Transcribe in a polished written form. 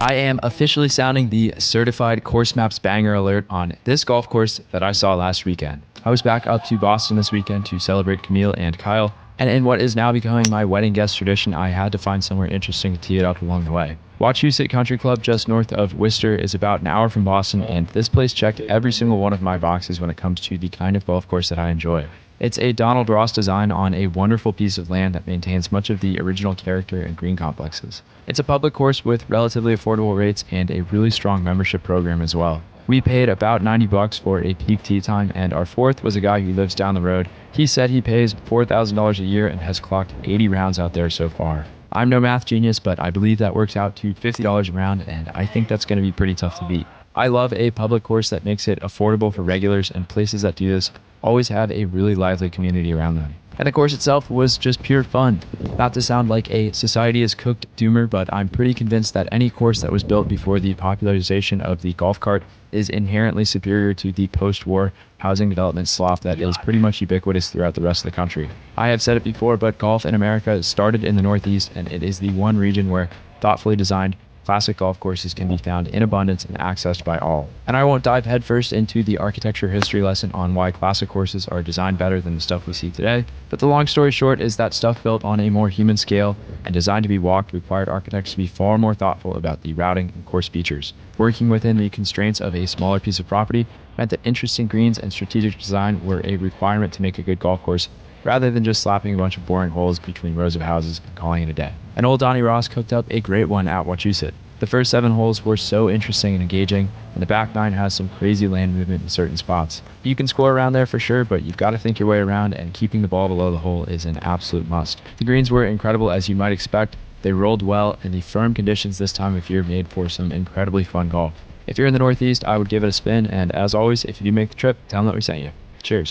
I am officially sounding the certified course maps banger alert on this golf course that I saw last weekend. I was back up to Boston this weekend to celebrate Camille and Kyle, and in what is now becoming my wedding guest tradition, I had to find somewhere interesting to tee it up along the way. Wachusett Country Club, just north of Worcester, is about an hour from Boston, and this place checked every single one of my boxes when it comes to the kind of golf course that I enjoy. It's a Donald Ross design on a wonderful piece of land that maintains much of the original character and green complexes. It's a public course with relatively affordable rates and a really strong membership program as well. We paid about $90 for a peak tee time, and our fourth was a guy who lives down the road. He said he pays $4,000 a year and has clocked 80 rounds out there so far. I'm no math genius, but I believe that works out to $50 a round, and I think that's going to be pretty tough to beat. I love a public course that makes it affordable for regulars, and places that do this always have a really lively community around them. And the course itself was just pure fun. Not to sound like a society is cooked doomer, but I'm pretty convinced that any course that was built before the popularization of the golf cart is inherently superior to the post-war housing development slough that is pretty much ubiquitous throughout the rest of the country. I have said it before, but golf in America started in the Northeast, and it is the one region where thoughtfully designed classic golf courses can be found in abundance and accessed by all. And I won't dive headfirst into the architecture history lesson on why classic courses are designed better than the stuff we see today, but the long story short is that stuff built on a more human scale and designed to be walked required architects to be far more thoughtful about the routing and course features. Working within the constraints of a smaller piece of property meant that interesting greens and strategic design were a requirement to make a good golf course, rather than just slapping a bunch of boring holes between rows of houses and calling it a day. And old Donnie Ross cooked up a great one at Wachusett. The first 7 holes were so interesting and engaging, and the back 9 has some crazy land movement in certain spots. You can score around there for sure, but you've got to think your way around, and keeping the ball below the hole is an absolute must. The greens were incredible as you might expect. They rolled well, and the firm conditions this time of year made for some incredibly fun golf. If you're in the Northeast, I would give it a spin, and as always, if you do make the trip, tell them that we sent you. Cheers.